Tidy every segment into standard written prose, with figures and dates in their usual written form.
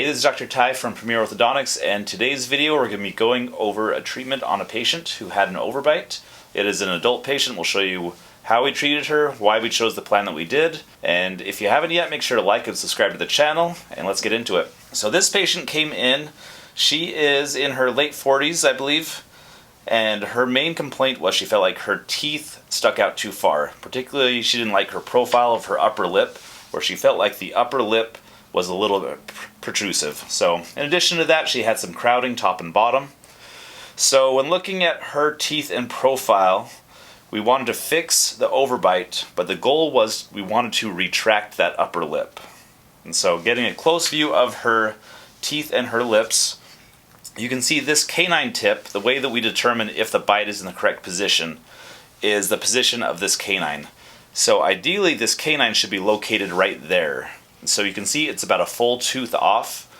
Hey, this is Dr. Ty from Premier Orthodontics, and today's video we're going to be going over a treatment on a patient who had an overbite. It is an adult patient. We'll show you how we treated her, why we chose the plan that we did, and if you haven't yet, make sure to like and subscribe to the channel, and let's get into it. So this patient came in. She is in her late 40s, I believe, and her main complaint was she felt like her teeth stuck out too far. Particularly, she didn't like her profile of her upper lip, where she felt like the upper lip was a little bit protrusive. So in addition to that, she had some crowding top and bottom. So when looking at her teeth and profile, we wanted to fix the overbite, but the goal was we wanted to retract that upper lip. And so getting a close view of her teeth and her lips, you can see this canine tip. The way that we determine if the bite is in the correct position is the position of this canine. So ideally this canine should be located right there. So you can see it's about a full tooth off.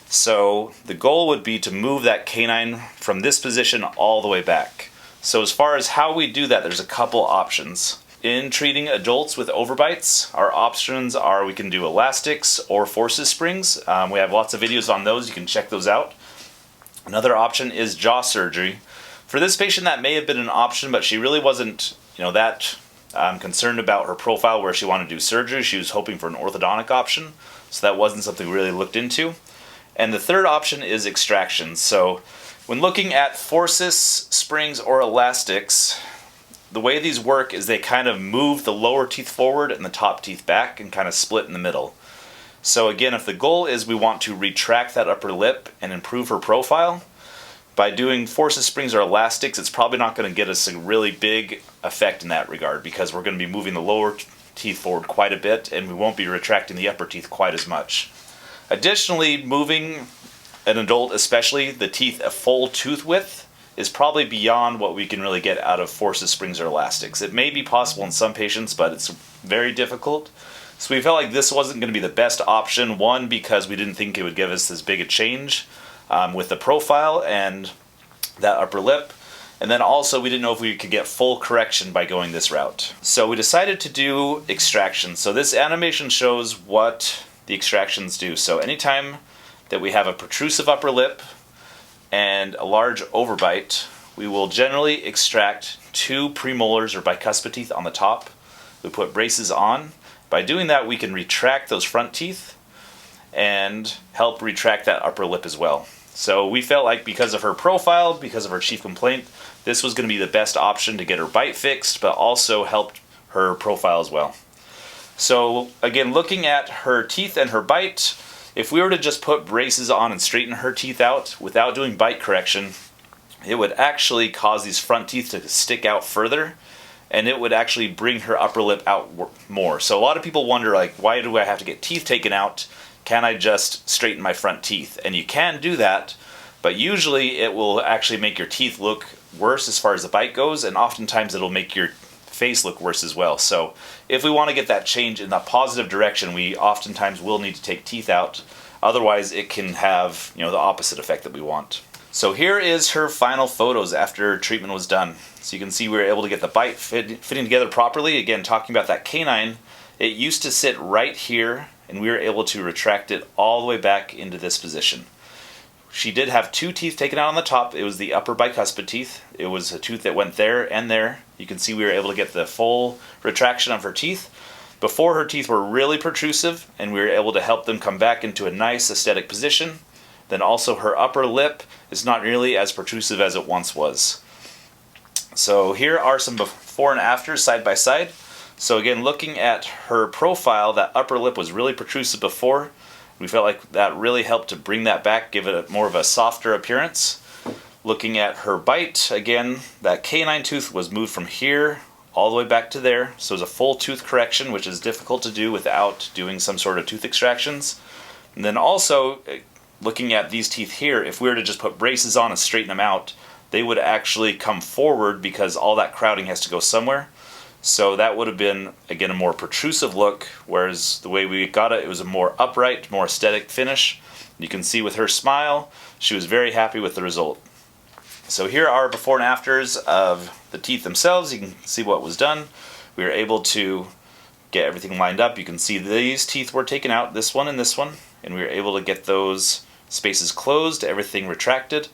So the goal would be to move that canine from this position all the way back. So as far as how we do that, there's a couple options. In treating adults with overbites, our options are we can do elastics or forceps springs. We have lots of videos on those. You can check those out. Another option is jaw surgery. For this patient, that may have been an option, but she really wasn't, that concerned about her profile where she wanted to do surgery. She was hoping for an orthodontic option, so that wasn't something we really looked into. And the third option is extraction. So when looking at forceps, springs, or elastics, the way these work is they kind of move the lower teeth forward and the top teeth back and kind of split in the middle. So again, if the goal is we want to retract that upper lip and improve her profile, by doing forceps, springs, or elastics, it's probably not going to get us a really big effect in that regard because we're going to be moving the lower teeth forward quite a bit and we won't be retracting the upper teeth quite as much. Additionally, moving an adult, especially the teeth a full tooth width, is probably beyond what we can really get out of forceps, springs, or elastics. It may be possible in some patients, but it's very difficult. So we felt like this wasn't going to be the best option, one, because we didn't think it would give us this big a change with the profile and that upper lip, and then also we didn't know if we could get full correction by going this route. So we decided to do extraction. So this animation shows what the extractions do. So anytime that we have a protrusive upper lip and a large overbite, we will generally extract 2 premolars or bicuspid teeth on the top. We put braces on. By doing that, we can retract those front teeth and help retract that upper lip as well. So we felt like because of her profile, because of her chief complaint, this was going to be the best option to get her bite fixed, but also helped her profile as well. So again, looking at her teeth and her bite, if we were to just put braces on and straighten her teeth out without doing bite correction, it would actually cause these front teeth to stick out further, and it would actually bring her upper lip out more. So a lot of people wonder, like, why do I have to get teeth taken out? Can I just straighten my front teeth? And you can do that, but usually it will actually make your teeth look worse as far as the bite goes, and oftentimes it'll make your face look worse as well. So if we want to get that change in the positive direction, we oftentimes will need to take teeth out. Otherwise it can have the opposite effect that we want. So here is her final photos after treatment was done. So you can see we were able to get the bite fitting together properly. Again, talking about that canine, it used to sit right here, and we were able to retract it all the way back into this position. She did have 2 teeth taken out on the top. It was the upper bicuspid teeth. It was a tooth that went there and there. You can see we were able to get the full retraction of her teeth. Before, her teeth were really protrusive, and we were able to help them come back into a nice aesthetic position. Then also her upper lip is not nearly as protrusive as it once was. So here are some before and afters side by side. So again, looking at her profile, that upper lip was really protrusive before. We felt like that really helped to bring that back, give it more of a softer appearance. Looking at her bite, again, that canine tooth was moved from here all the way back to there. So it was a full tooth correction, which is difficult to do without doing some sort of tooth extractions. And then also, looking at these teeth here, if we were to just put braces on and straighten them out, they would actually come forward because all that crowding has to go somewhere. So that would have been, again, a more protrusive look, whereas the way we got it, it was a more upright, more aesthetic finish. You can see with her smile, she was very happy with the result. So here are before and afters of the teeth themselves. You can see what was done. We were able to get everything lined up. You can see these teeth were taken out, this one and this one, and we were able to get those spaces closed, everything retracted.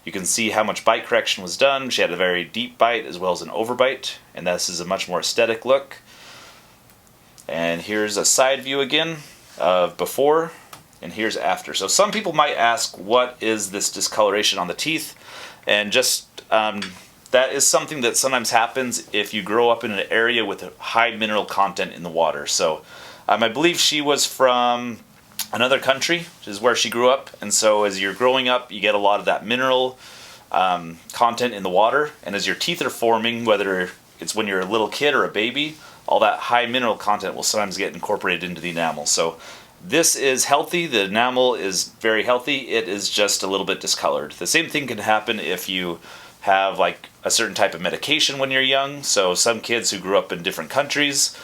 You can see how much bite correction was done. She had a very deep bite as well as an overbite, and this is a much more aesthetic look. And here's a side view again of before, and here's after. So some people might ask, what is this discoloration on the teeth? And just that is something that sometimes happens if you grow up in an area with a high mineral content in the water. So I believe she was from another country, which is where she grew up, and so as you're growing up you get a lot of that mineral content in the water, and as your teeth are forming, whether it's when you're a little kid or a baby, all that high mineral content will sometimes get incorporated into the enamel. So this is healthy, the enamel is very healthy, it is just a little bit discolored. The same thing can happen if you have like a certain type of medication when you're young. So some kids who grew up in different countries,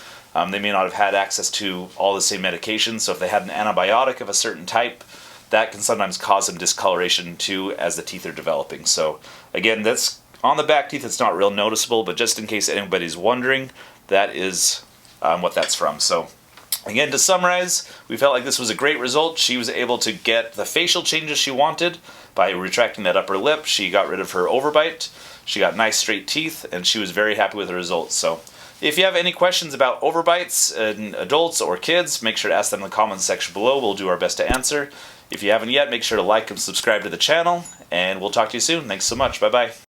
they may not have had access to all the same medications, so if they had an antibiotic of a certain type, that can sometimes cause some discoloration too as the teeth are developing. So again, that's on the back teeth, it's not real noticeable, but just in case anybody's wondering, that is what that's from. So again, to summarize, we felt like this was a great result. She was able to get the facial changes she wanted by retracting that upper lip. She got rid of her overbite. She got nice straight teeth, and she was very happy with the results. So if you have any questions about overbites in adults or kids, make sure to ask them in the comments section below. We'll do our best to answer. If you haven't yet, make sure to like and subscribe to the channel, and we'll talk to you soon. Thanks so much. Bye-bye.